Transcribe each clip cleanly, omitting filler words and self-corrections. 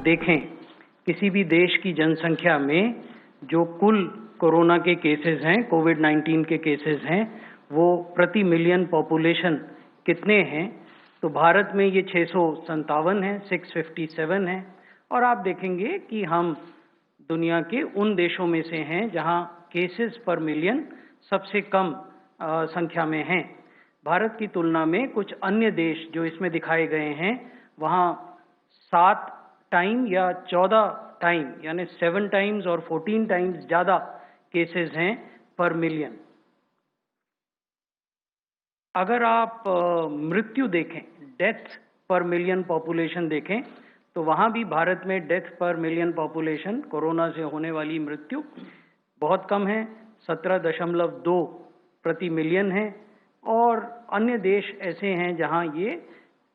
देखें किसी भी देश की जनसंख्या में जो कुल कोरोना के केसेस हैं, कोविड-19 के केसेस हैं, वो प्रति मिलियन पॉपुलेशन कितने हैं, तो भारत में ये 657 है, 657 है। और आप देखेंगे कि हम दुनिया के उन देशों में से हैं जहां केसेस पर मिलियन सबसे कम संख्या में हैं। भारत की तुलना में कुछ अन्य देश जो इसमें दिखाए गए हैं, वहां 7 टाइम या 14 टाइम यानी 7 टाइम्स और 14 टाइम्स ज़्यादा केसेस हैं पर मिलियन। अगर आप मृत्यु देखें, डेथ पर मिलियन पॉपुलेशन देखें, तो वहाँ भी भारत में डेथ पर मिलियन पॉपुलेशन कोरोना से होने वाली मृत्यु बहुत कम है, 17.2 प्रति मिलियन है। और अन्य देश ऐसे हैं जहाँ ये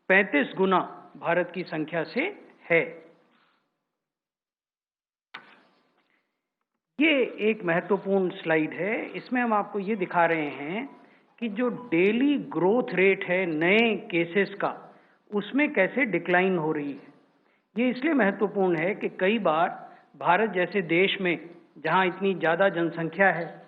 35 गुना भारत की संख्या से है। ये एक महत्वपूर्ण स्लाइड है। इसमें हम आपको ये दिखा रहे हैं कि जो डेली ग्रोथ रेट है नए केसेस का, उसमें कैसे डिक्लाइन हो रही है। ये इसलिए महत्वपूर्ण है कि कई बार भारत जैसे देश में जहाँ इतनी ज़्यादा जनसंख्या है,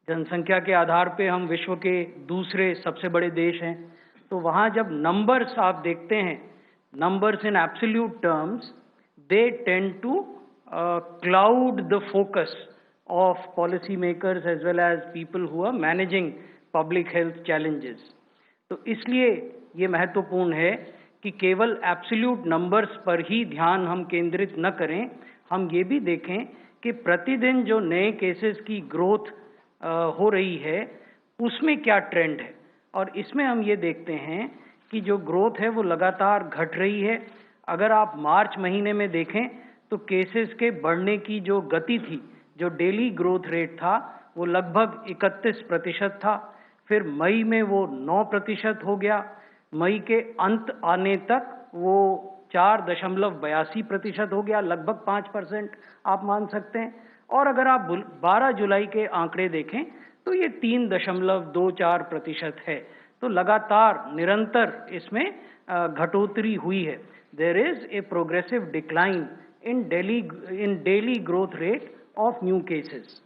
जनसंख्या के आधार पे हम विश्व के दूसरे सबसे बड़े देश हैं, तो वहाँ जब नंबर्स आप देखते हैं, numbers in absolute terms, they tend to cloud the focus of policymakers as well as people who are managing public health challenges. तो इसलिए ये महत्वपूर्ण है कि केवल एब्सोल्यूट नंबर्स पर ही ध्यान हम केंद्रित न करें, हम ये भी देखें कि प्रतिदिन जो नए केसेस की ग्रोथ हो रही है उसमें क्या ट्रेंड है। और इसमें हम ये देखते हैं कि जो ग्रोथ है वो लगातार घट रही है। अगर आप मार्च महीने में देखें तो केसेस के बढ़ने की जो गति थी, जो डेली ग्रोथ रेट था, वो लगभग 31% था। फिर मई में वो 9% हो गया। मई के अंत आने तक वो 4.82% हो गया, लगभग 5% आप मान सकते हैं। और अगर आप 12 जुलाई के आंकड़े देखें तो ये 3.24% है। तो लगातार निरंतर इसमें घटोतरी हुई है। There is a progressive decline in daily growth rate of new cases.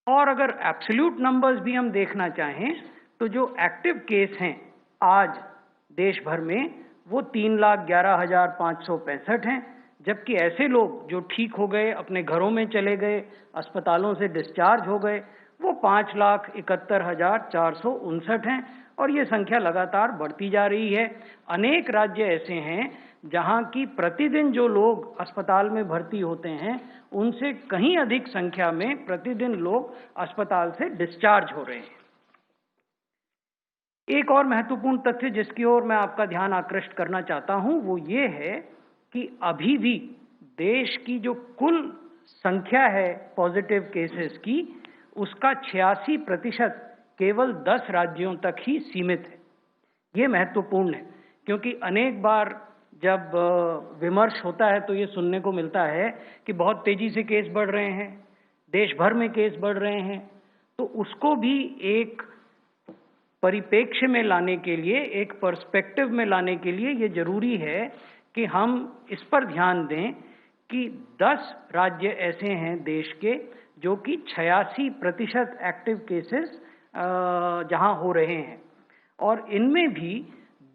और अगर एब्सोल्यूट नंबर्स भी हम देखना चाहें तो जो एक्टिव केस हैं आज देश भर में वो 3,11,565 हैं, जबकि ऐसे लोग जो ठीक हो गए, अपने घरों में चले गए, अस्पतालों से डिस्चार्ज हो गए, वो 5,71,459 हैं। और ये संख्या लगातार बढ़ती जा रही है। अनेक राज्य ऐसे हैं जहां की प्रतिदिन जो लोग अस्पताल में भर्ती होते हैं उनसे कहीं अधिक संख्या में प्रतिदिन लोग अस्पताल से डिस्चार्ज हो रहे हैं। एक और महत्वपूर्ण तथ्य जिसकी ओर मैं आपका ध्यान आकृष्ट करना चाहता हूं वो ये है कि अभी भी देश की जो कुल संख्या है पॉजिटिव केसेस की, उसका 86% केवल 10 राज्यों तक ही सीमित है। ये महत्वपूर्ण है क्योंकि अनेक बार जब विमर्श होता है तो ये सुनने को मिलता है कि बहुत तेजी से केस बढ़ रहे हैं, देश भर में केस बढ़ रहे हैं। तो उसको भी एक परिप्रेक्ष्य में लाने के लिए, एक पर्सपेक्टिव में लाने के लिए ये जरूरी है कि हम इस पर ध्यान दें कि 10 राज्य ऐसे हैं देश के जो कि 86% एक्टिव केसेस जहां हो रहे हैं। और इनमें भी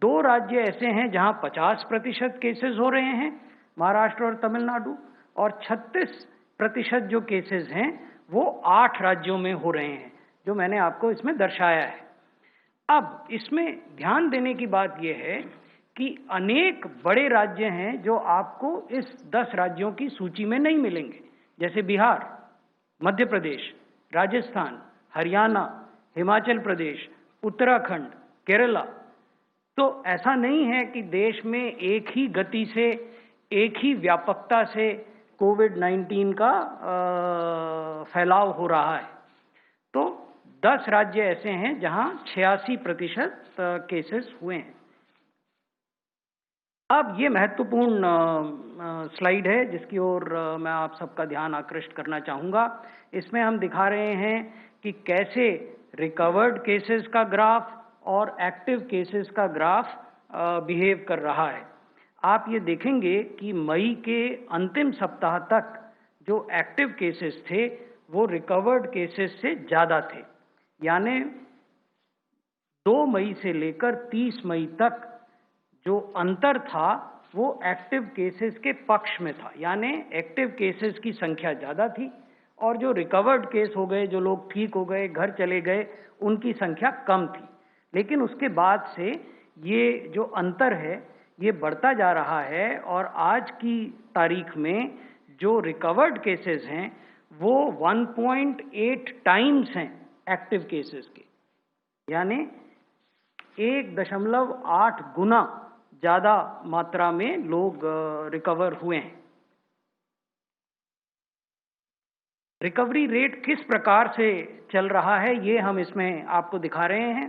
2 राज्य ऐसे हैं जहां 50% केसेस हो रहे हैं, महाराष्ट्र और तमिलनाडु। और 36% जो केसेस हैं वो 8 राज्यों में हो रहे हैं, जो मैंने आपको इसमें दर्शाया है। अब इसमें ध्यान देने की बात यह है कि अनेक बड़े राज्य हैं जो आपको इस 10 राज्यों की सूची में नहीं मिलेंगे, जैसे बिहार, मध्य प्रदेश, राजस्थान, हरियाणा, हिमाचल प्रदेश, उत्तराखंड, केरला। तो ऐसा नहीं है कि देश में एक ही गति से, एक ही व्यापकता से कोविड-19 का फैलाव हो रहा है। तो 10 राज्य ऐसे हैं जहां 86% केसेस हुए हैं। अब ये महत्वपूर्ण स्लाइड है जिसकी ओर मैं आप सबका ध्यान आकृष्ट करना चाहूँगा। इसमें हम दिखा रहे हैं कि कैसे रिकवर्ड केसेस का ग्राफ और एक्टिव केसेस का ग्राफ बिहेव कर रहा है। आप ये देखेंगे कि मई के अंतिम सप्ताह तक जो एक्टिव केसेस थे वो रिकवर्ड केसेस से ज़्यादा थे। यानी 2 मई से लेकर 30 मई तक जो अंतर था वो एक्टिव केसेस के पक्ष में था। यानी एक्टिव केसेस की संख्या ज़्यादा थी और जो रिकवर्ड केस हो गए, जो लोग ठीक हो गए, घर चले गए, उनकी संख्या कम थी। लेकिन उसके बाद से ये जो अंतर है ये बढ़ता जा रहा है और आज की तारीख में जो रिकवर्ड केसेस हैं वो 1.8 टाइम्स हैं एक्टिव केसेस के। यानी 1.8 गुना ज़्यादा मात्रा में लोग रिकवर हुए हैं। रिकवरी रेट किस प्रकार से चल रहा है ये हम इसमें आपको दिखा रहे हैं।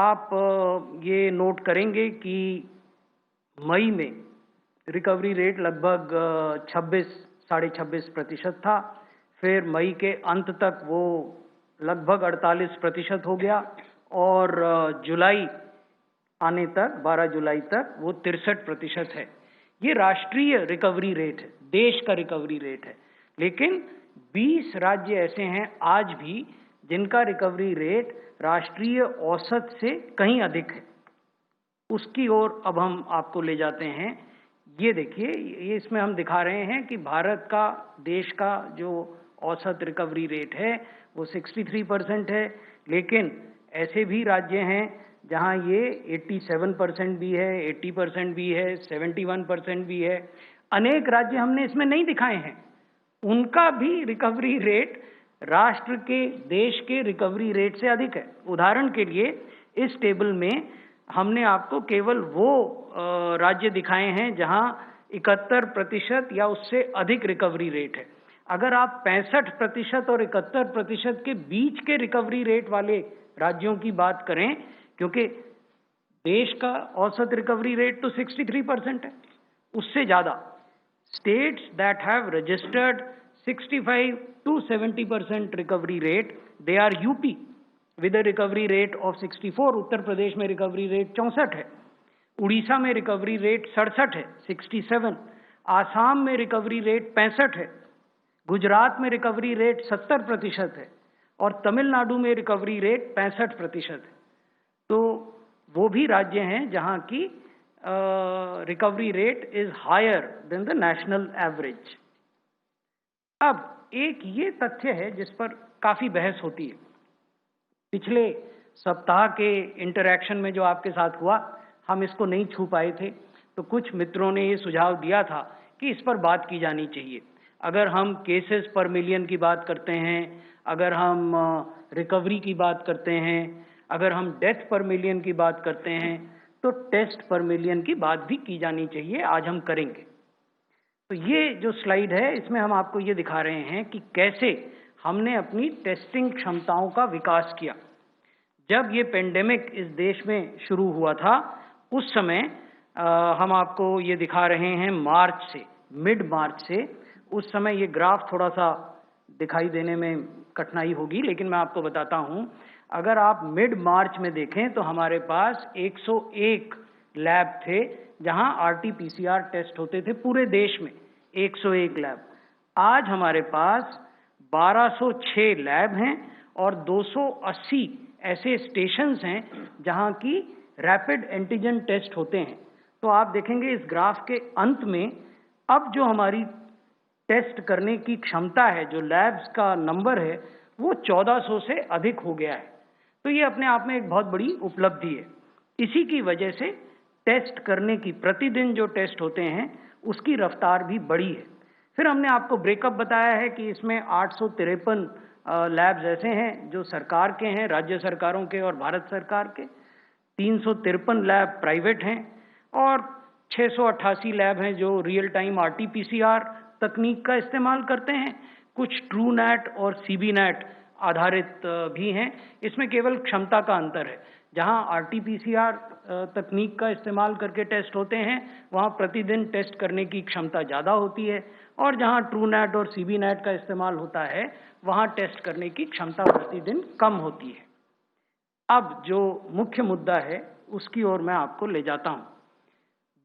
आप ये नोट करेंगे कि मई में रिकवरी रेट लगभग 26-26.5% था। फिर मई के अंत तक वो लगभग 48% हो गया और जुलाई आने तक 12 जुलाई तक वो 63% है। ये राष्ट्रीय रिकवरी रेट है, देश का रिकवरी रेट है। लेकिन 20 राज्य ऐसे हैं आज भी जिनका रिकवरी रेट राष्ट्रीय औसत से कहीं अधिक है। उसकी ओर अब हम आपको ले जाते हैं। ये देखिए, ये इसमें हम दिखा रहे हैं कि भारत का, देश का जो औसत रिकवरी रेट है वो 63% है। लेकिन ऐसे भी राज्य हैं जहां ये 87% भी है, 80% भी है, 71% भी है। अनेक राज्य हमने इसमें नहीं दिखाए हैं, उनका भी रिकवरी रेट राष्ट्र के, देश के रिकवरी रेट से अधिक है। उदाहरण के लिए इस टेबल में हमने आपको केवल वो राज्य दिखाए हैं जहां 71% या उससे अधिक रिकवरी रेट है। अगर आप 65% और 71% के बीच के रिकवरी रेट वाले राज्यों की बात करें, क्योंकि देश का औसत रिकवरी रेट तो 63% है, उससे ज़्यादा states that have registered 65 to 70% recovery rate, they are UP with a recovery rate of 64, Uttar Pradesh में रिकवरी रेट 64 है, उड़ीसा में रिकवरी रेट 67 है 67, आसाम में रिकवरी रेट 65 है, गुजरात में रिकवरी रेट 70% है और तमिलनाडु में रिकवरी रेट 65% है। तो वो भी राज्य हैं जहां की recovery rate is higher than the national average. अब एक ये तथ्य है जिस पर काफी बहस होती है। पिछले सप्ताह के इंटरैक्शन में जो आपके साथ हुआ, हम इसको नहीं छू पाए थे, तो कुछ मित्रों ने ये सुझाव दिया था कि इस पर बात की जानी चाहिए। अगर हम केसेस पर मिलियन की बात करते हैं, अगर हम रिकवरी की बात करते हैं, अगर हम डेथ पर मिलियन की बात करते हैं, तो टेस्ट पर मिलियन की बात भी की जानी चाहिए। आज हम करेंगे। तो ये जो स्लाइड है इसमें हम आपको ये दिखा रहे हैं कि कैसे हमने अपनी टेस्टिंग क्षमताओं का विकास किया। जब ये पेंडेमिक इस देश में शुरू हुआ था, उस समय हम आपको ये दिखा रहे हैं मार्च से, मिड मार्च से। उस समय ये ग्राफ थोड़ा सा दिखाई देने में कठिनाई होगी, लेकिन मैं आपको बताता हूं। अगर आप मिड मार्च में देखें तो हमारे पास 101 लैब थे जहां RT-PCR टेस्ट होते थे पूरे देश में, 101 लैब। आज हमारे पास 1206 लैब हैं और 280 ऐसे स्टेशंस हैं जहां की रैपिड एंटीजन टेस्ट होते हैं। तो आप देखेंगे इस ग्राफ के अंत में अब जो हमारी टेस्ट करने की क्षमता है, जो लैब्स का नंबर है, वो 1400 से अधिक हो गया है। तो ये अपने आप में एक बहुत बड़ी उपलब्धि है। इसी की वजह से टेस्ट करने की, प्रतिदिन जो टेस्ट होते हैं उसकी रफ्तार भी बढ़ी है। फिर हमने आपको ब्रेकअप बताया है कि इसमें 853 लैब्स ऐसे हैं जो सरकार के हैं, राज्य सरकारों के और भारत सरकार के, 353 लैब प्राइवेट हैं और 688 लैब हैं जो रियल टाइम RT-PCR तकनीक का इस्तेमाल करते हैं। कुछ ट्रूनैट और CBNET आधारित भी हैं। इसमें केवल क्षमता का अंतर है। जहां RT-PCR तकनीक का इस्तेमाल करके टेस्ट होते हैं वहां प्रतिदिन टेस्ट करने की क्षमता ज़्यादा होती है और जहां ट्रूनैट और CBNET का इस्तेमाल होता है वहां टेस्ट करने की क्षमता प्रतिदिन कम होती है। अब जो मुख्य मुद्दा है उसकी ओर मैं आपको ले जाता हूं।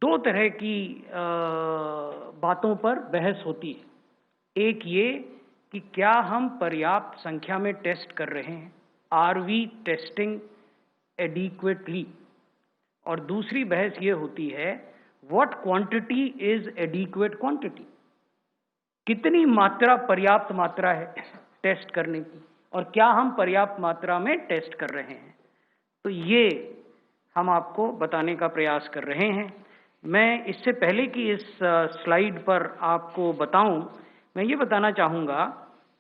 दो तरह की बातों पर बहस होती है। एक ये कि क्या हम पर्याप्त संख्या में टेस्ट कर रहे हैं, आर वी टेस्टिंग एडिक्वेटली, और दूसरी बहस ये होती है what quantity is adequate quantity, कितनी मात्रा पर्याप्त मात्रा है टेस्ट करने की, और क्या हम पर्याप्त मात्रा में टेस्ट कर रहे हैं। तो ये हम आपको बताने का प्रयास कर रहे हैं। मैं इससे पहले कि इस स्लाइड पर आपको बताऊं, मैं ये बताना चाहूँगा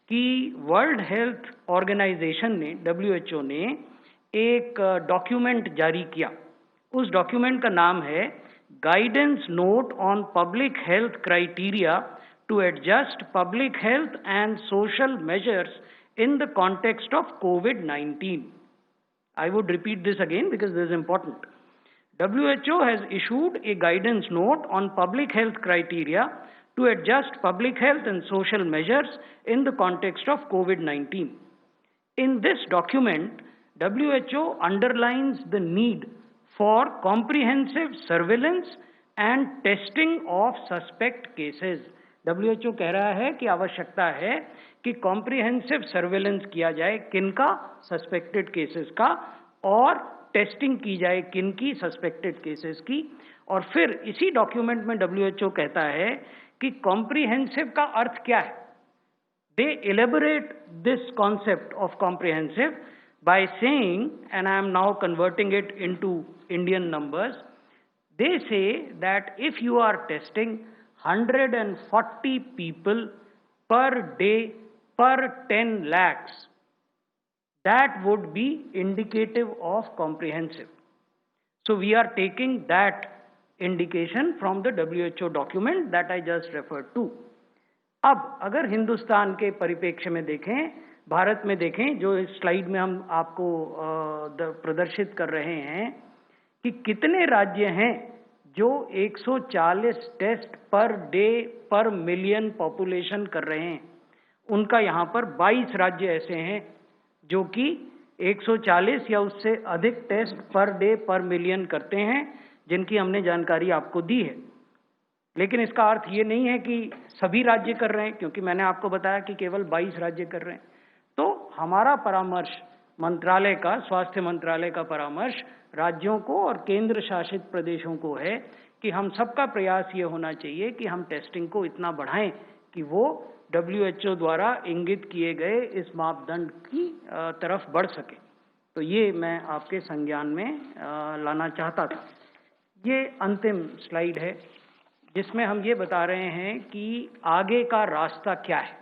कि वर्ल्ड हेल्थ ऑर्गेनाइजेशन ने, WHO ने एक डॉक्यूमेंट जारी किया। उस डॉक्यूमेंट का नाम है guidance note on public health criteria to adjust public health and social measures in the context of COVID-19. I would repeat this again because this is important. WHO has issued a guidance note on public health criteria to adjust public health and social measures in the context of COVID-19. In this document, WHO underlines the need for comprehensive surveillance and testing of suspect cases. WHO कह रहा है कि आवश्यकता है कि comprehensive surveillance किया जाए किनका, सस्पेक्टेड केसेस का, और टेस्टिंग की जाए किनकी, सस्पेक्टेड केसेस की। और फिर इसी डॉक्यूमेंट में WHO कहता है कि कॉम्प्रिहेंसिव का अर्थ क्या है। They elaborate this concept of comprehensive by saying, and I am now converting it into Indian numbers, they say that if you are testing 140 people per day per 10 lakhs, that would be indicative of comprehensive. So we are taking that indication from the WHO document that I just referred to. अब अगर हिंदुस्तान के परिप्रेक्ष्य में देखें, भारत में देखें, जो इस स्लाइड में हम आपको प्रदर्शित कर रहे हैं कि कितने राज्य हैं जो 140 टेस्ट पर डे पर मिलियन पॉपुलेशन कर रहे हैं। उनका यहाँ पर 22 राज्य ऐसे हैं जो कि 140 या उससे अधिक टेस्ट पर डे पर मिलियन करते हैं, जिनकी हमने जानकारी आपको दी है। लेकिन इसका अर्थ ये नहीं है कि सभी राज्य कर रहे हैं, क्योंकि मैंने आपको बताया कि केवल 22 राज्य कर रहे हैं। तो हमारा परामर्श मंत्रालय का, स्वास्थ्य मंत्रालय का परामर्श राज्यों को और केंद्र शासित प्रदेशों को है कि हम सबका प्रयास ये होना चाहिए कि हम टेस्टिंग को इतना बढ़ाएं कि वो WHO द्वारा इंगित किए गए इस मापदंड की तरफ बढ़ सके। तो ये मैं आपके संज्ञान में लाना चाहता था। ये अंतिम स्लाइड है जिसमें हम ये बता रहे हैं कि आगे का रास्ता क्या है।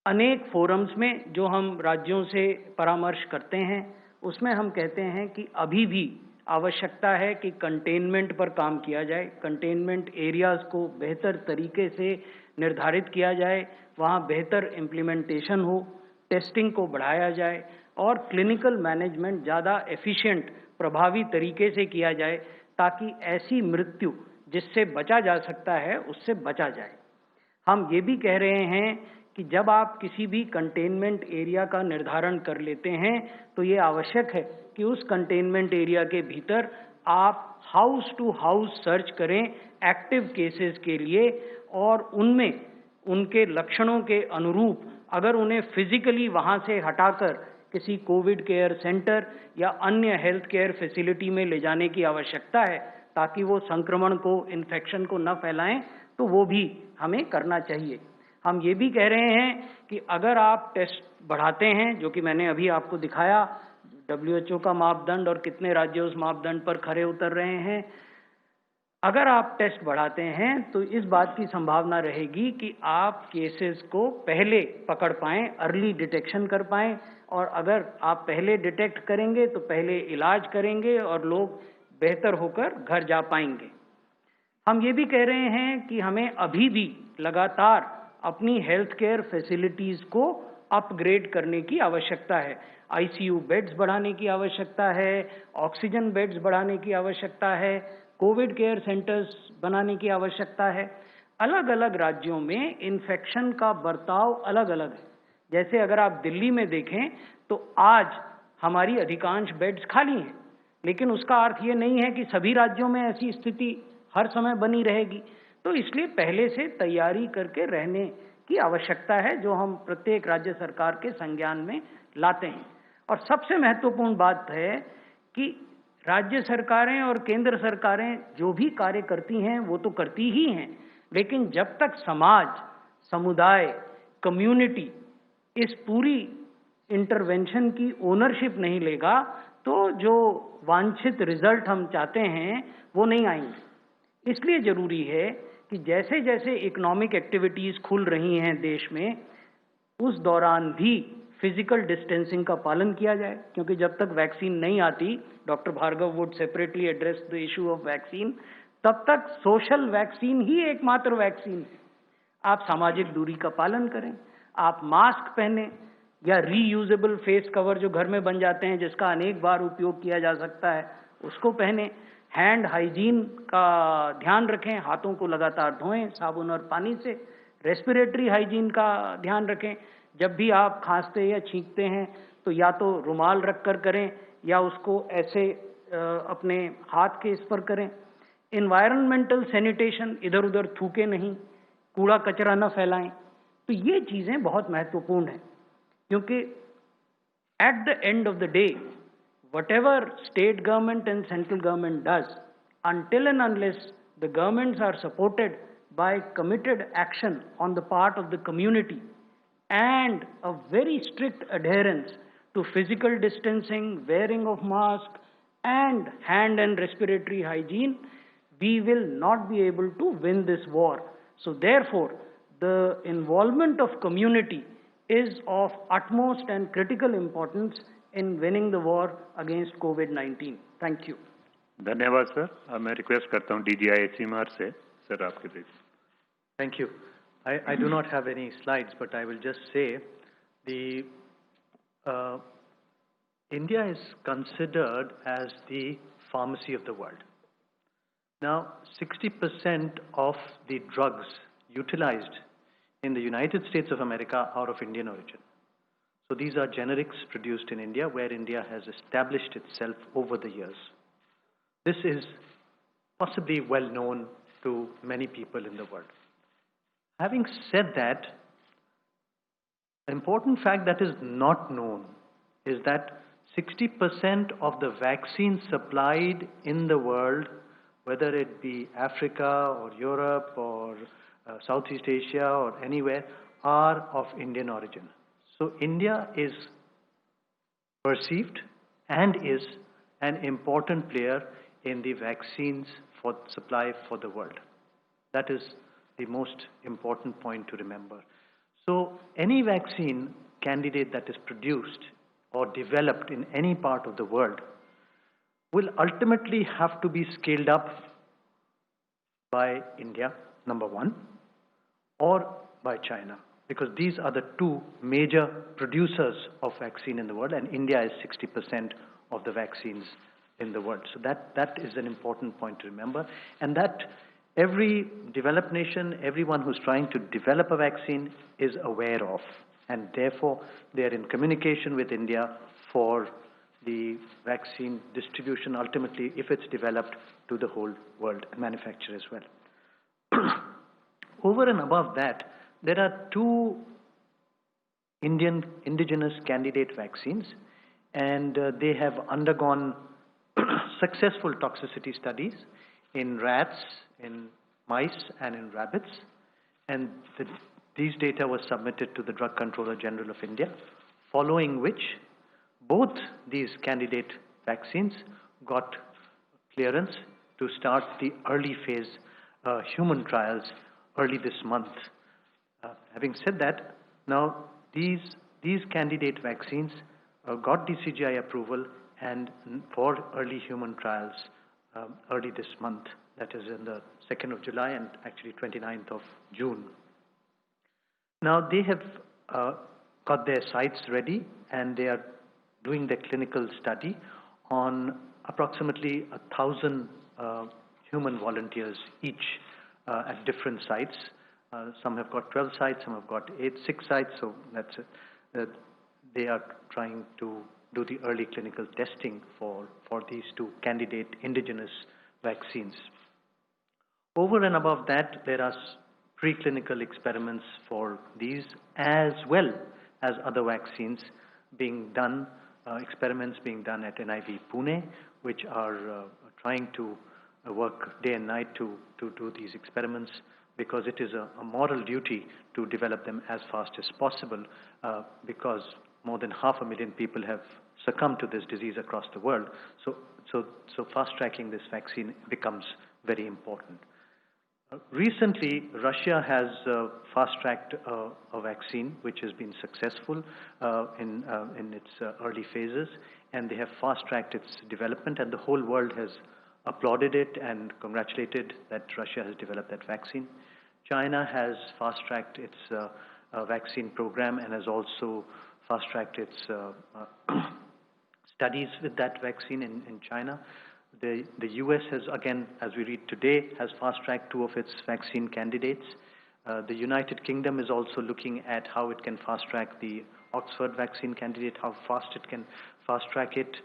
अनेक फोरम्स में जो हम राज्यों से परामर्श करते हैं, उसमें हम कहते हैं कि अभी भी आवश्यकता है कि कंटेनमेंट पर काम किया जाए, कंटेनमेंट एरियाज़ को बेहतर तरीके से निर्धारित किया जाए, वहाँ बेहतर इम्प्लीमेंटेशन हो, टेस्टिंग को बढ़ाया जाए और क्लिनिकल मैनेजमेंट ज़्यादा एफिशिएंट, प्रभावी तरीके से किया जाए, ताकि ऐसी मृत्यु जिससे बचा जा सकता है उससे बचा जाए। हम ये भी कह रहे हैं कि जब आप किसी भी कंटेनमेंट एरिया का निर्धारण कर लेते हैं तो ये आवश्यक है कि उस कंटेनमेंट एरिया के भीतर आप हाउस टू हाउस सर्च करें एक्टिव केसेस के लिए, और उनमें उनके लक्षणों के अनुरूप अगर उन्हें फिजिकली वहाँ से हटाकर किसी कोविड केयर सेंटर या अन्य हेल्थ केयर फैसिलिटी में ले जाने की आवश्यकता है ताकि वो संक्रमण को, इन्फेक्शन को न फैलाएं, तो वो भी हमें करना चाहिए। हम ये भी कह रहे हैं कि अगर आप टेस्ट बढ़ाते हैं, जो कि मैंने अभी आपको दिखाया WHO का मापदंड और कितने राज्य उस मापदंड पर खरे उतर रहे हैं, अगर आप टेस्ट बढ़ाते हैं तो इस बात की संभावना रहेगी कि आप केसेस को पहले पकड़ पाएं, अर्ली डिटेक्शन कर पाएं, और अगर आप पहले डिटेक्ट करेंगे तो पहले इलाज करेंगे और लोग बेहतर होकर घर जा पाएंगे। हम ये भी कह रहे हैं कि हमें अभी भी लगातार अपनी हेल्थ केयर फैसिलिटीज़ को अपग्रेड करने की आवश्यकता है। ICU बेड्स बढ़ाने की आवश्यकता है, ऑक्सीजन बेड्स बढ़ाने की आवश्यकता है, कोविड केयर सेंटर्स बनाने की आवश्यकता है। अलग अलग राज्यों में इन्फेक्शन का बर्ताव अलग अलग है। जैसे अगर आप दिल्ली में देखें तो आज हमारी अधिकांश बेड्स खाली हैं, लेकिन उसका अर्थ ये नहीं है कि सभी राज्यों में ऐसी स्थिति हर समय बनी रहेगी। तो इसलिए पहले से तैयारी करके रहने की आवश्यकता है, जो हम प्रत्येक राज्य सरकार के संज्ञान में लाते हैं। और सबसे महत्वपूर्ण बात है कि राज्य सरकारें और केंद्र सरकारें जो भी कार्य करती हैं वो तो करती ही हैं, लेकिन जब तक समाज, समुदाय, कम्युनिटी इस पूरी इंटरवेंशन की ओनरशिप नहीं लेगा, तो जो वांछित रिजल्ट हम चाहते हैं वो नहीं आएंगे। इसलिए जरूरी है कि जैसे जैसे इकोनॉमिक एक्टिविटीज खुल रही हैं देश में, उस दौरान भी फिजिकल डिस्टेंसिंग का पालन किया जाए, क्योंकि जब तक वैक्सीन नहीं आती, doctor Bhargava would separately address the issue of vaccine, तब तक सोशल वैक्सीन ही एकमात्र वैक्सीन है। आप सामाजिक दूरी का पालन करें, आप मास्क पहने या रीयूजेबल फेस कवर जो घर में बन जाते हैं, जिसका अनेक बार उपयोग किया जा सकता है, उसको पहने। हैंड हाइजीन का ध्यान रखें, हाथों को लगातार धोएं साबुन और पानी से। रेस्पिरेटरी हाइजीन का ध्यान रखें, जब भी आप खांसते या छींकते हैं तो या तो रुमाल रख कर करें या उसको ऐसे अपने हाथ के इस पर करें। इन्वायरमेंटल सैनिटेशन, इधर उधर थूके नहीं, कूड़ा कचरा न फैलाएं। तो ये चीजें बहुत महत्वपूर्ण हैं, क्योंकि at the end of the day, whatever state government and central government does, until and unless the governments are supported by committed action on the part of the community and a very strict adherence to physical distancing, wearing of mask, and hand and respiratory hygiene, we will not be able to win this war. So therefore, the involvement of community is of utmost and critical importance in winning the war against COVID-19. Thank you. धन्यवाद sir. अब मैं request करता हूँ DGI से sir आपके लिए। Thank you. I do not have any slides, but I will just say India is considered as the pharmacy of the world. Now, 60% of the drugs utilized in the United States of America are of Indian origin. So these are generics produced in India, where India has established itself over the years. This is possibly well known to many people in the world. Having said that, an important fact that is not known is that 60% of the vaccines supplied in the world, whether it be Africa or Europe or Southeast Asia or anywhere, are of Indian origin. So India is perceived and is an important player in the vaccines for supply for the world. That is the most important point to remember. So any vaccine candidate that is produced or developed in any part of the world will ultimately have to be scaled up by India, number one, or by China, because these are the two major producers of vaccine in the world, and India is 60% of the vaccines in the world. So that is an important point to remember, and that every developed nation, everyone who's trying to develop a vaccine is aware of, and therefore they are in communication with India for the vaccine distribution ultimately, if it's developed, to the whole world and manufacture as well. Over and above that, there are two indigenous candidate vaccines, and they have undergone successful toxicity studies in rats, in mice, and in rabbits, and these data were submitted to the Drug Controller General of India, following which both these candidate vaccines got clearance to start the early phase human trials early this month. Having said that, now these candidate vaccines got DCGI approval and for early human trials early this month, that is in the 2nd of July and actually 29th of June. Now they have got their sites ready and they are doing the clinical study on approximately 1,000 human volunteers each at different sites. Some have got 12 sites, some have got 6 sites, so that's it. They are trying to do the early clinical testing for these two candidate indigenous vaccines. Over and above that, there are preclinical experiments for these as well as other vaccines being done, experiments being done at NIV Pune, which are trying to work day and night to do these experiments, because it is a moral duty to develop them as fast as possible, because more than 500,000 people have succumbed to this disease across the world. So fast-tracking this vaccine becomes very important. Recently, Russia has fast-tracked a vaccine which has been successful in its early phases, and they have fast-tracked its development, and the whole world has applauded it and congratulated that Russia has developed that vaccine. China has fast-tracked its vaccine program and has also fast-tracked its studies with that vaccine in China. The US has, again, as we read today, has fast-tracked 2 of its vaccine candidates. The United Kingdom is also looking at how it can fast-track the Oxford vaccine candidate, how fast it can fast-track it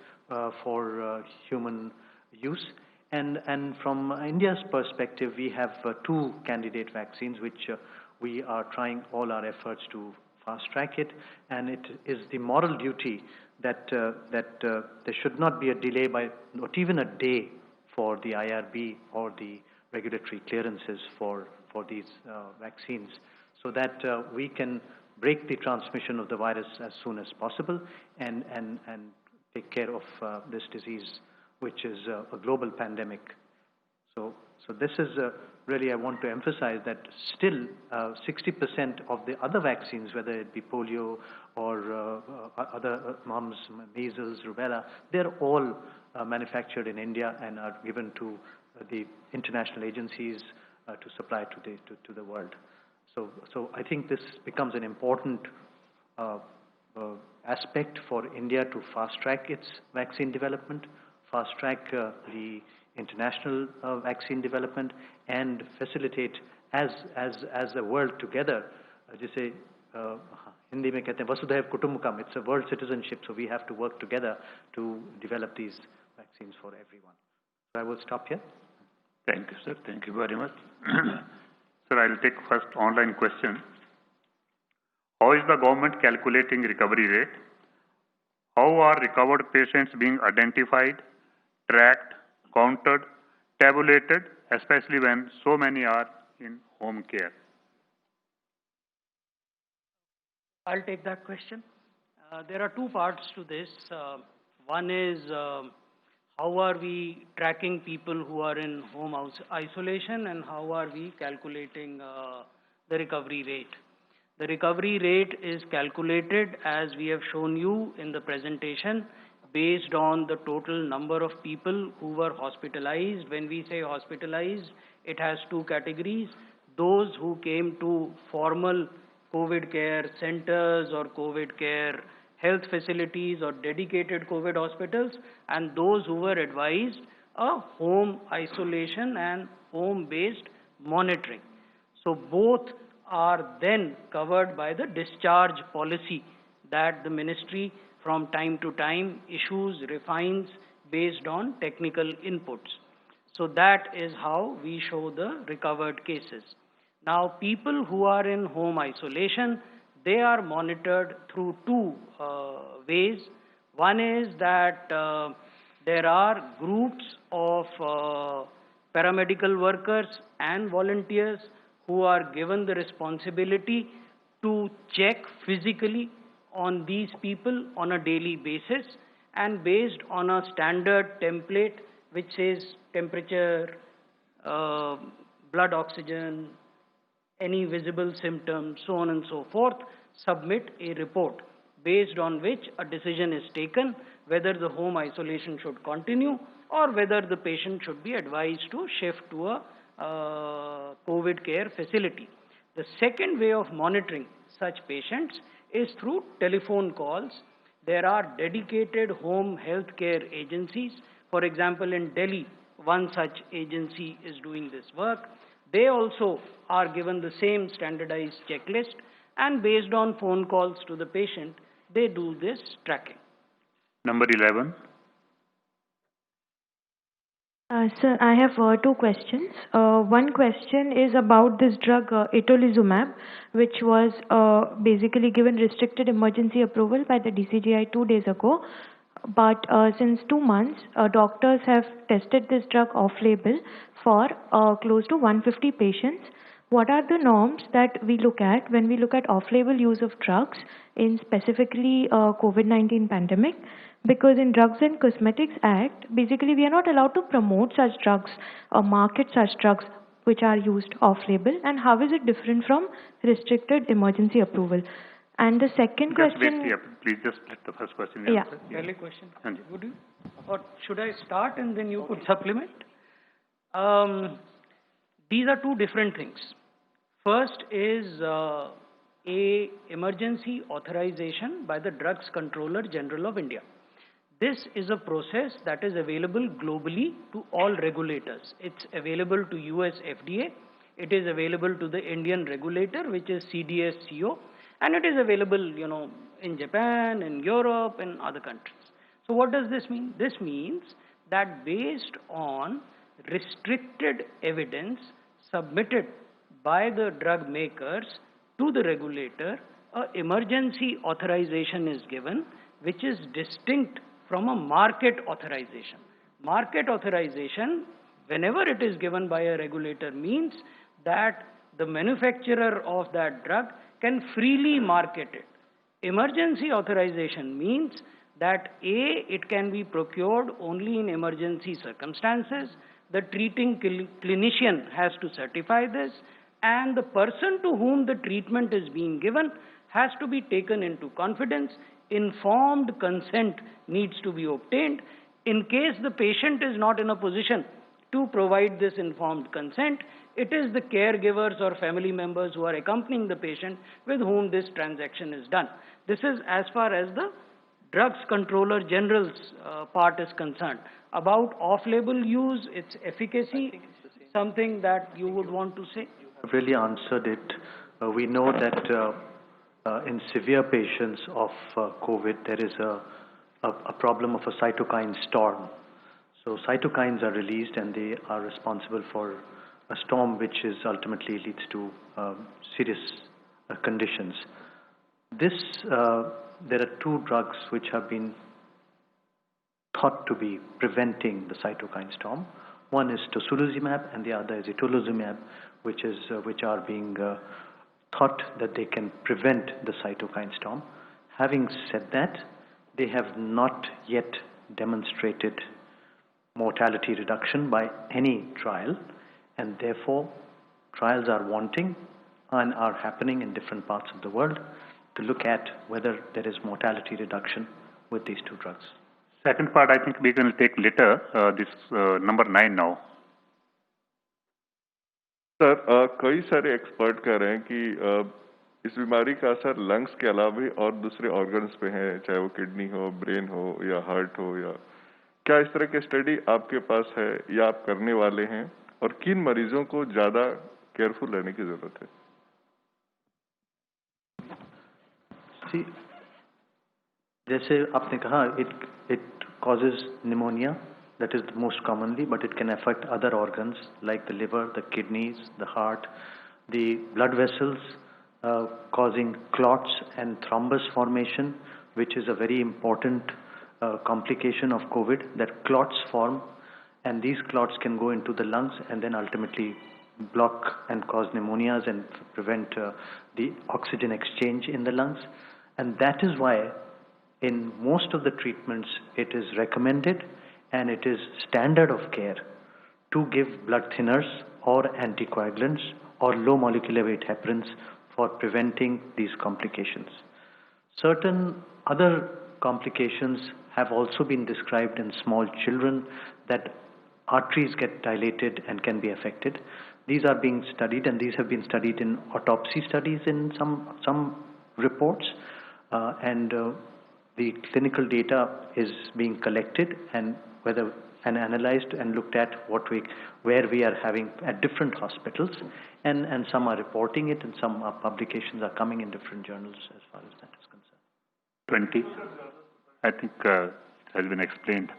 for human use. And from India's perspective, we have 2 candidate vaccines which we are trying all our efforts to fast-track it, and it is the moral duty that there should not be a delay by not even a day for the IRB or the regulatory clearances for these vaccines, so that we can break the transmission of the virus as soon as possible and take care of this disease, which is a global pandemic. So this is really, I want to emphasize that still 60% of the other vaccines, whether it be polio or other mumps, measles, rubella, they're all manufactured in India and are given to the international agencies to supply to the world. So I think this becomes an important aspect for India to fast-track its vaccine development, fast-track the international vaccine development, and facilitate as a world together. जैसे हिंदी में कहते हैं वसुधैव कुटुंबकम, it's a world citizenship, so we have to work together to develop these vaccines for everyone. So I will stop here. Thank you, sir. Thank you very much. Sir, I'll take first online question. How is the government calculating recovery rate? How are recovered patients being identified, tracked, counted, tabulated, especially when so many are in home care? I'll take that question. There are 2 parts to this. One is how are we tracking people who are in home isolation, and how are we calculating the recovery rate. The recovery rate is calculated, as we have shown you in the presentation, based on the total number of people who were hospitalized. When we say hospitalized, it has 2 categories. Those who came to formal COVID care centers or COVID care health facilities or dedicated COVID hospitals, and those who were advised a home isolation and home-based monitoring. So both are then covered by the discharge policy that the ministry from time to time issues, refines based on technical inputs. So that is how we show the recovered cases. Now, people who are in home isolation, they are monitored through 2 ways. One is that there are groups of paramedical workers and volunteers who are given the responsibility to check physically on these people on a daily basis, and based on a standard template which says temperature, blood oxygen, any visible symptoms, so on and so forth, submit a report based on which a decision is taken whether the home isolation should continue or whether the patient should be advised to shift to a COVID care facility. The second way of monitoring such patients is through telephone calls. There are dedicated home health care agencies. For example, in Delhi, one such agency is doing this work. They also are given the same standardized checklist, and based on phone calls to the patient, they do this tracking. Number 11. Sir, I have two questions. One question is about this drug itolizumab, which was basically given restricted emergency approval by the DCGI 2 days ago. But since 2 months, doctors have tested this drug off-label for close to 150 patients. What are the norms that we look at when we look at off-label use of drugs in specifically COVID-19 pandemic? Because in Drugs and Cosmetics Act, basically we are not allowed to promote such drugs or market such drugs which are used off-label. And how is it different from restricted emergency approval? And the second question... Please just let the first question Yeah. answer. Early question. Yes. Would you? Or should I start and then you could supplement? These are two different things. First is a emergency authorization by the Drugs Controller General of India. This is a process that is available globally to all regulators. It's available to US FDA. It is available to the Indian regulator, which is CDSCO. And it is available, in Japan, in Europe, and other countries. So what does this mean? This means that based on restricted evidence submitted by the drug makers to the regulator, an emergency authorization is given, which is distinct from a market authorization. Market authorization, whenever it is given by a regulator, means that the manufacturer of that drug can freely market it. Emergency authorization means that A, it can be procured only in emergency circumstances, the treating clinician has to certify this, and the person to whom the treatment is being given has to be taken into confidence. Informed consent needs to be obtained. In case the patient is not in a position to provide this informed consent, it is the caregivers or family members who are accompanying the patient with whom this transaction is done. This is as far as the Drugs Controller General's part is concerned. About off-label use, its efficacy, something that you would want to say? I've really answered it. We know that in severe patients of COVID, there is a problem of a cytokine storm. So cytokines are released and they are responsible for a storm which is ultimately leads to serious conditions. There are two drugs which have been thought to be preventing the cytokine storm. One is tocilizumab and the other is itolizumab, which are being thought that they can prevent the cytokine storm. Having said that, they have not yet demonstrated mortality reduction by any trial, and therefore trials are wanting and are happening in different parts of the world to look at whether there is mortality reduction with these two drugs. Second part, I think we can take later, this number 9 now. Sir कई सारे expert कह रहे हैं कि इस बीमारी का असर लंग्स के अलावा भी और दूसरे ऑर्गन्स पे है, चाहे वो किडनी हो, ब्रेन हो या हार्ट हो, या क्या इस तरह की स्टडी आपके पास है या आप करने वाले हैं, और किन मरीजों को ज्यादा केयरफुल रहने की जरूरत है? जैसे आपने कहा, it causes pneumonia. That is the most commonly, but it can affect other organs like the liver, the kidneys, the heart, the blood vessels, causing clots and thrombus formation, which is a very important complication of COVID, that clots form, and these clots can go into the lungs and then ultimately block and cause pneumonias and prevent the oxygen exchange in the lungs. And that is why in most of the treatments it is recommended and it is standard of care to give blood thinners or anticoagulants or low molecular weight heparins for preventing these complications. Certain other complications have also been described in small children, that arteries get dilated and can be affected. These are being studied, and these have been studied in autopsy studies in some reports, and the clinical data is being collected and analyzed and looked at where we are having at different hospitals, and some are reporting it, and some publications are coming in different journals as far as that is concerned. 20. I think has been explained.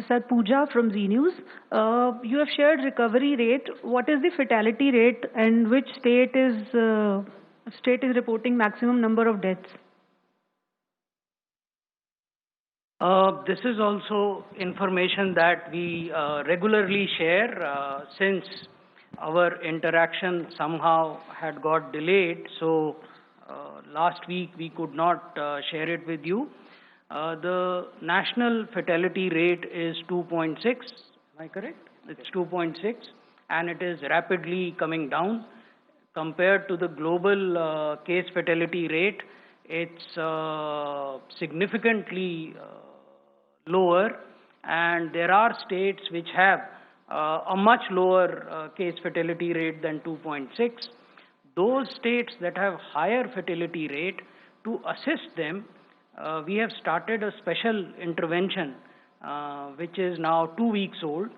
Sir, Pooja from Z News. You have shared recovery rate. What is the fatality rate, and which state is reporting maximum number of deaths? This is also information that we regularly share since our interaction somehow had got delayed. So last week we could not share it with you. The national fatality rate is 2.6. Am I correct? It's 2.6, and it is rapidly coming down. Compared to the global case fatality rate, it's significantly lower, and there are states which have a much lower case fatality rate than 2.6. Those states that have higher fatality rate, to assist them, we have started a special intervention which is now 2 weeks old.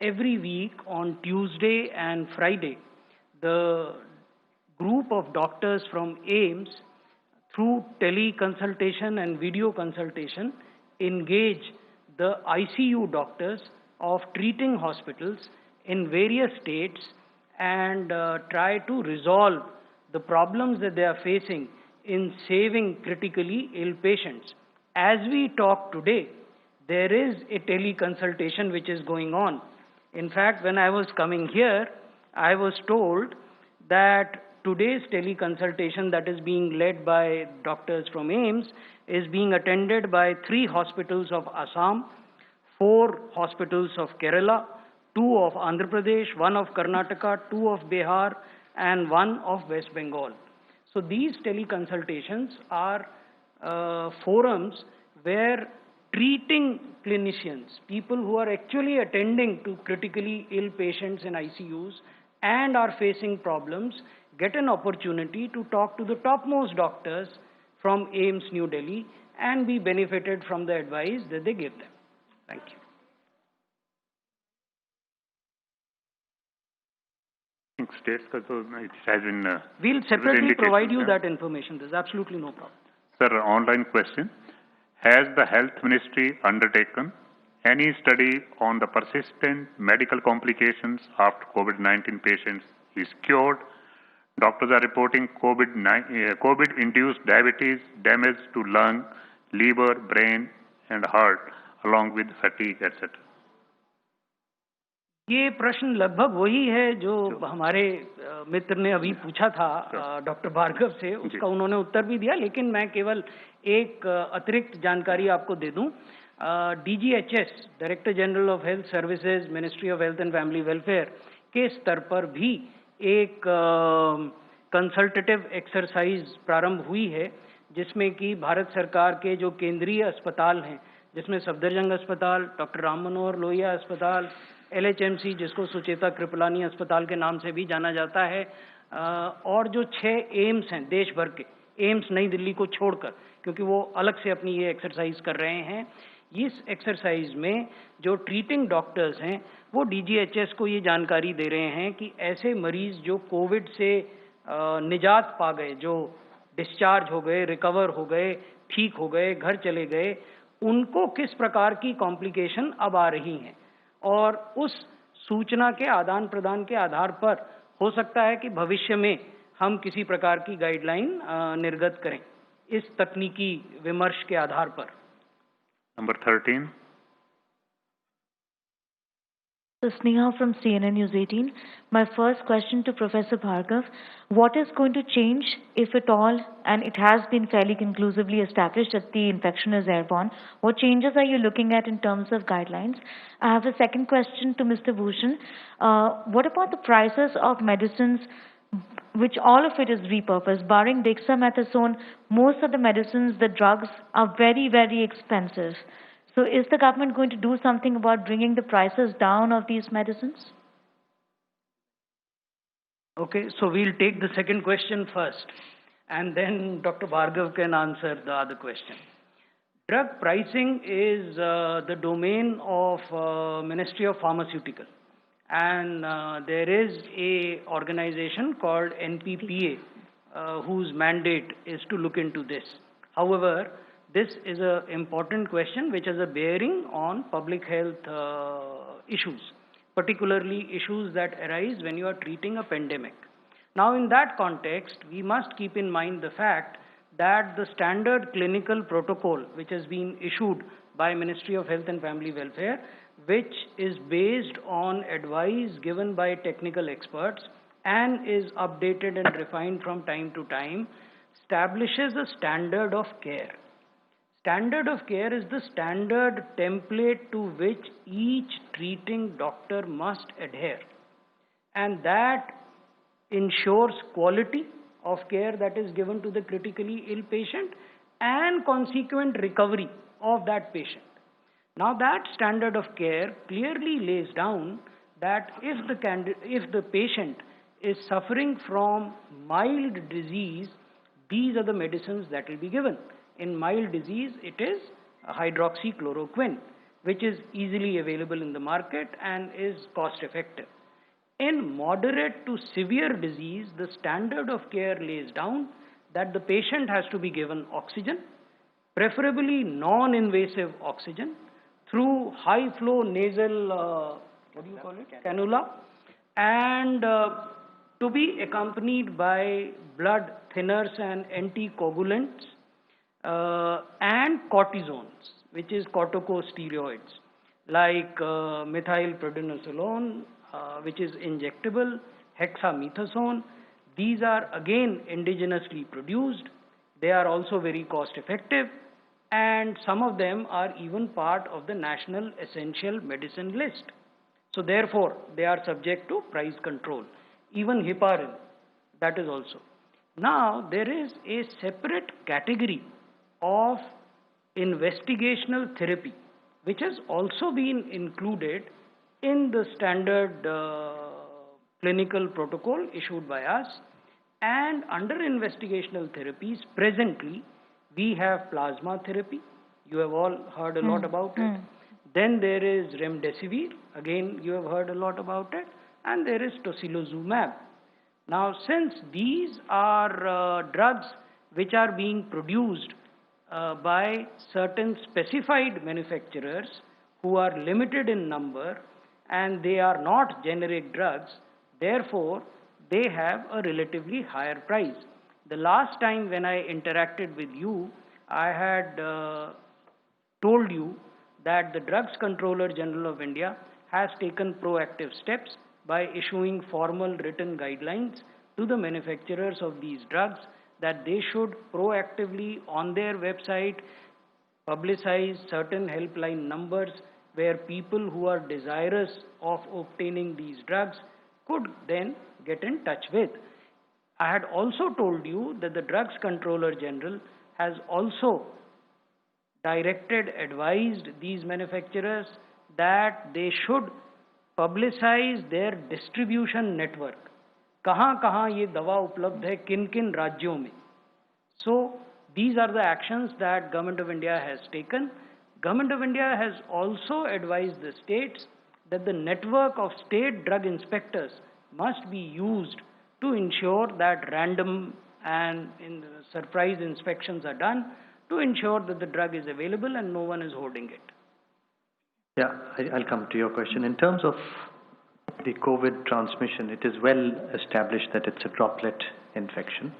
Every week on Tuesday and Friday, the group of doctors from AIIMS, through teleconsultation and video consultation, engage the ICU doctors of treating hospitals in various states and try to resolve the problems that they are facing in saving critically ill patients. As we talk today, there is a teleconsultation which is going on. In fact, when I was coming here, I was told that today's teleconsultation that is being led by doctors from AIIMS is being attended by 3 hospitals of Assam, 4 hospitals of Kerala, 2 of Andhra Pradesh, 1 of Karnataka, 2 of Bihar, and 1 of West Bengal. So these teleconsultations are forums where treating clinicians, people who are actually attending to critically ill patients in ICUs and are facing problems, get an opportunity to talk to the topmost doctors from AIIMS New Delhi and be benefited from the advice that they give them. Thank you. I think states it has been. We'll separately provide you that information. There's absolutely no problem. Sir, online question. Has the Health Ministry undertaken any study on the persistent medical complications after COVID-19 patients is cured? Doctors are reporting COVID-induced diabetes, damage to lung, liver, brain, and heart, along with fatigue, etc. ये प्रश्न लगभग वही है जो हमारे मित्र ने अभी पूछा था डॉक्टर भार्गव से, उसका उन्होंने उत्तर भी दिया, लेकिन मैं केवल एक अतिरिक्त जानकारी आपको दे दूं. DGHS, director general of health services, ministry of health and family welfare के स्तर पर भी एक कंसल्टेटिव एक्सरसाइज प्रारंभ हुई है, जिसमें कि भारत सरकार के जो केंद्रीय अस्पताल हैं, जिसमें सफदरजंग अस्पताल, डॉक्टर राम मनोहर लोहिया अस्पताल, LHMC जिसको सुचेता कृपलानी अस्पताल के नाम से भी जाना जाता है, और जो 6 एम्स हैं देश भर के, एम्स नई दिल्ली को छोड़कर, क्योंकि वो अलग से अपनी ये एक्सरसाइज कर रहे हैं. इस एक्सरसाइज में जो ट्रीटिंग डॉक्टर्स हैं वो DGHS को ये जानकारी दे रहे हैं कि ऐसे मरीज जो कोविड से निजात पा गए, जो डिस्चार्ज हो गए, रिकवर हो गए, ठीक हो गए, घर चले गए, उनको किस प्रकार की कॉम्प्लिकेशन अब आ रही हैं, और उस सूचना के आदान प्रदान के आधार पर हो सकता है कि भविष्य में हम किसी प्रकार की गाइडलाइन निर्गत करें इस तकनीकी विमर्श के आधार पर. Number 13. So Sneha from CNN News 18. My first question to Professor Bhargav, what is going to change, if at all, and it has been fairly conclusively established that the infection is airborne, what changes are you looking at in terms of guidelines? I have a second question to Mr. Bhushan. What about the prices of medicines, which all of it is repurposed, barring dexamethasone? Most of the medicines, the drugs, are very, very expensive. So is the government going to do something about bringing the prices down of these medicines? Okay, so we'll take the second question first, and then Dr. Bhargav can answer the other question. Drug pricing is the domain of Ministry of Pharmaceutical, and there is a organization called NPPA whose mandate is to look into this. However, this is an important question which has a bearing on public health issues, particularly issues that arise when you are treating a pandemic. Now, in that context, we must keep in mind the fact that the standard clinical protocol which has been issued by Ministry of Health and Family Welfare, which is based on advice given by technical experts and is updated and refined from time to time, establishes a standard of care. Standard of care is the standard template to which each treating doctor must adhere, and that ensures quality of care that is given to the critically ill patient and consequent recovery of that patient. Now, that standard of care clearly lays down that if the patient is suffering from mild disease, these are the medicines that will be given. In mild disease, it is hydroxychloroquine, which is easily available in the market and is cost effective. In moderate to severe disease, the standard of care lays down that the patient has to be given oxygen, preferably non-invasive oxygen, through high-flow nasal, cannula, and to be accompanied by blood thinners and anticoagulants, and cortisones, which is corticosteroids, like methylprednisolone, which is injectable, hexamethasone. These are again indigenously produced. They are also very cost effective, and some of them are even part of the National Essential Medicine list. So therefore, they are subject to price control. Even heparin, that is also. Now, there is a separate category of investigational therapy, which has also been included in the standard clinical protocol issued by us. And under investigational therapies, presently, we have plasma therapy. You have all heard a lot about it. Then there is remdesivir. Again, you have heard a lot about it. And there is tocilizumab. Now, since these are drugs which are being produced by certain specified manufacturers who are limited in number, and they are not generic drugs, therefore, they have a relatively higher price. The last time when I interacted with you, I had told you that the Drugs Controller General of India has taken proactive steps by issuing formal written guidelines to the manufacturers of these drugs that they should proactively on their website publicize certain helpline numbers where people who are desirous of obtaining these drugs could then get in touch with. I had also told you that the Drugs Controller General has also advised these manufacturers that they should publicize their distribution network. कहाँ कहाँ ये दवा उपलब्ध है, किन किन राज्यों में. So these are the actions that Government of India has taken. Government of India has also advised the states that the network of state drug inspectors must be used to ensure that random and surprise inspections are done to ensure that the drug is available and no one is hoarding it. Yeah, I'll come to your question. In terms of the COVID transmission, it is well established that it's a droplet infection.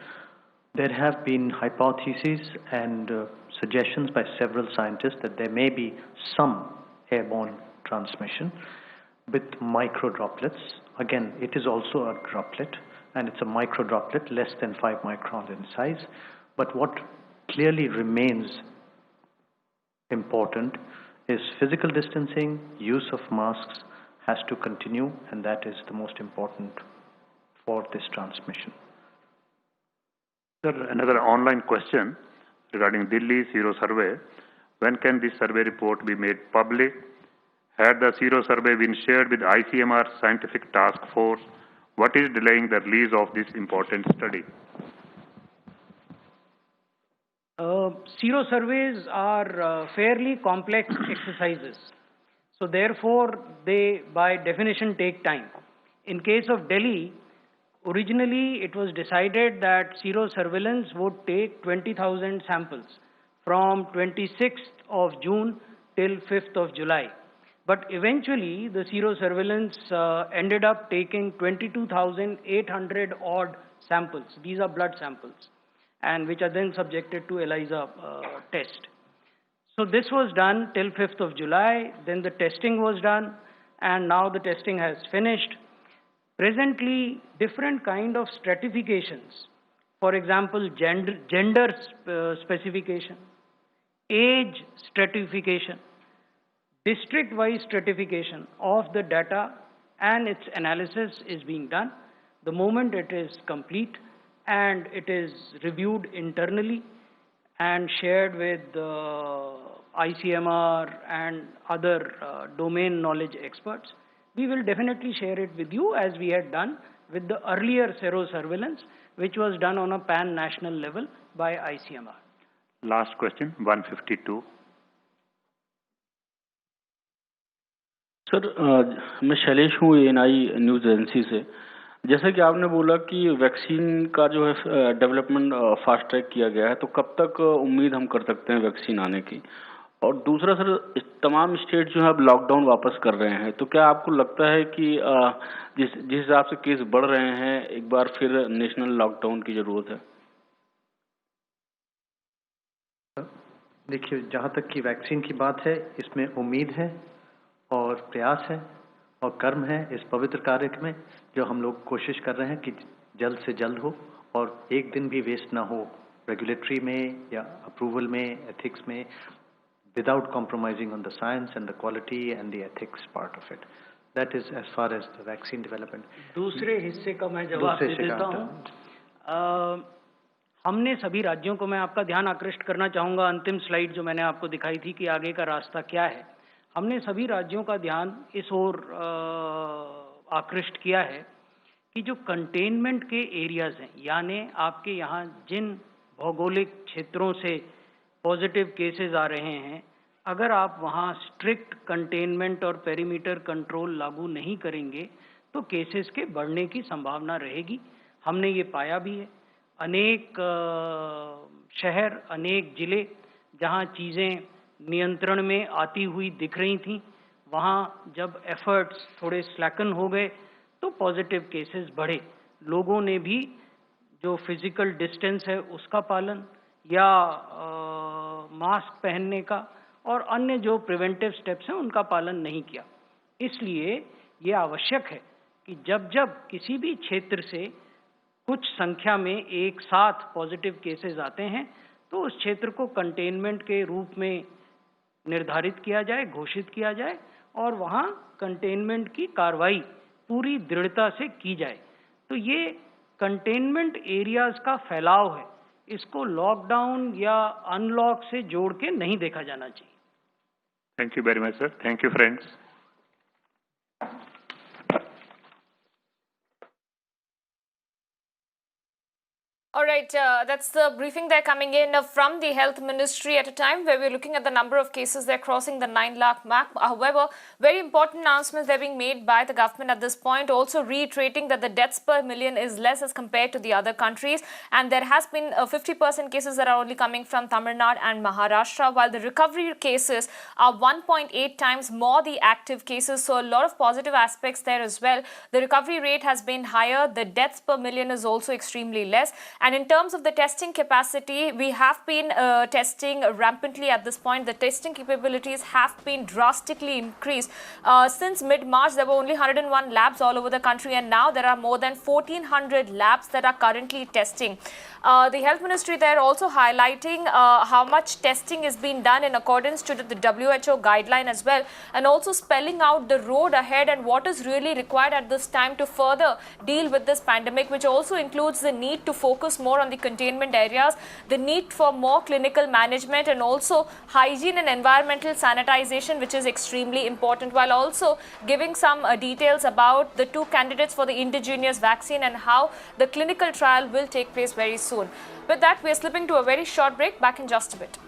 There have been hypotheses and suggestions by several scientists that there may be some airborne transmission with micro droplets. Again, it is also a droplet, and it's a micro droplet, less than 5 microns in size. But what clearly remains important is physical distancing, use of masks has to continue, and that is the most important for this transmission. Sir, another online question regarding Delhi Sero Survey. When can this survey report be made public? Had the Sero Survey been shared with ICMR Scientific Task Force? What is delaying the release of this important study? Sero surveys are fairly complex exercises. So therefore, they by definition take time. In case of Delhi, originally it was decided that sero surveillance would take 20,000 samples from 26th of June till 5th of July. But eventually, the serosurveillance ended up taking 22,800 odd samples. These are blood samples, and which are then subjected to ELISA test. So this was done till 5th of July, then the testing was done, and now the testing has finished. Presently, different kind of stratifications, for example, gender specification, age stratification, district-wise stratification of the data and its analysis is being done. The moment it is complete and it is reviewed internally and shared with ICMR and other domain knowledge experts, we will definitely share it with you as we had done with the earlier serosurveillance, which was done on a pan-national level by ICMR. Last question, 152. Sir मैं शैलेश हूँ ANI news agency से। जैसा कि आपने बोला कि vaccine का जो है डेवलपमेंट फास्ट ट्रैक किया गया है, तो कब तक उम्मीद हम कर सकते हैं वैक्सीन आने की? और दूसरा सर, तमाम स्टेट जो है अब लॉकडाउन वापस कर रहे हैं, तो क्या आपको लगता है कि जिस हिसाब से केस बढ़ रहे हैं, एक बार फिर नेशनल लॉकडाउन की ज़रूरत है? देखिए, जहाँ तक कि वैक्सीन की बात है, इसमें उम्मीद है और प्रयास है और कर्म है इस पवित्र कार्य में, जो हम लोग कोशिश कर रहे हैं कि जल्द से जल्द हो और एक दिन भी वेस्ट ना हो रेगुलेटरी में या अप्रूवल में, एथिक्स में, without compromising on the science and the quality and the ethics part of it. That is as far as the vaccine development. दूसरे हिस्से का मैं जवाब दे देता हूँ। हमने सभी राज्यों को, मैं आपका ध्यान आकृष्ट करना चाहूँगा, अंतिम स्लाइड जो मैंने आपको दिखाई थी कि आगे का रास्ता क्या है, हमने सभी राज्यों का ध्यान इस ओर आकृष्ट किया है कि जो कंटेनमेंट के एरियाज हैं, यानी आपके यहाँ जिन भौगोलिक क्षेत्रों से पॉजिटिव केसेस आ रहे हैं, अगर आप वहाँ स्ट्रिक्ट कंटेनमेंट और पेरीमीटर कंट्रोल लागू नहीं करेंगे तो केसेस के बढ़ने की संभावना रहेगी। हमने ये पाया भी है। अनेक शहर, अनेक जिले जहाँ चीज़ें नियंत्रण में आती हुई दिख रही थीं, वहाँ जब एफर्ट्स थोड़े स्लैकन हो गए तो पॉजिटिव केसेस बढ़े। लोगों ने भी जो फिजिकल डिस्टेंस है उसका पालन या मास्क पहनने का और अन्य जो प्रिवेंटिव स्टेप्स हैं उनका पालन नहीं किया। इसलिए ये आवश्यक है कि जब जब किसी भी क्षेत्र से कुछ संख्या में एक साथ पॉजिटिव केसेस आते हैं तो उस क्षेत्र को कंटेनमेंट के रूप में निर्धारित किया जाए, घोषित किया जाए और वहाँ कंटेनमेंट की कार्रवाई पूरी दृढ़ता से की जाए। तो ये कंटेनमेंट एरियाज का फैलाव है, इसको लॉकडाउन या अनलॉक से जोड़ के नहीं देखा जाना चाहिए। Thank you very much, sir. Thank you, friends. All right, that's the briefing there coming in from the Health Ministry at a time where we're looking at the number of cases they're crossing the 9 lakh mark. However, very important announcements they're being made by the government at this point, also reiterating that the deaths per million is less as compared to the other countries, and there has been 50% cases that are only coming from Tamil Nadu and Maharashtra, while the recovery cases are 1.8 times more the active cases. So a lot of positive aspects there as well. The recovery rate has been higher. The deaths per million is also extremely less. And in terms of the testing capacity, we have been testing rampantly at this point. The testing capabilities have been drastically increased. Since mid-March, there were only 101 labs all over the country, and now there are more than 1,400 labs that are currently testing. The Health Ministry there also highlighting how much testing is being done in accordance to the WHO guideline as well, and also spelling out the road ahead and what is really required at this time to further deal with this pandemic, which also includes the need to focus more on the containment areas, the need for more clinical management, and also hygiene and environmental sanitization, which is extremely important, while also giving some details about the 2 candidates for the indigenous vaccine and how the clinical trial will take place very soon. With that, we are slipping to a very short break. Back in just a bit.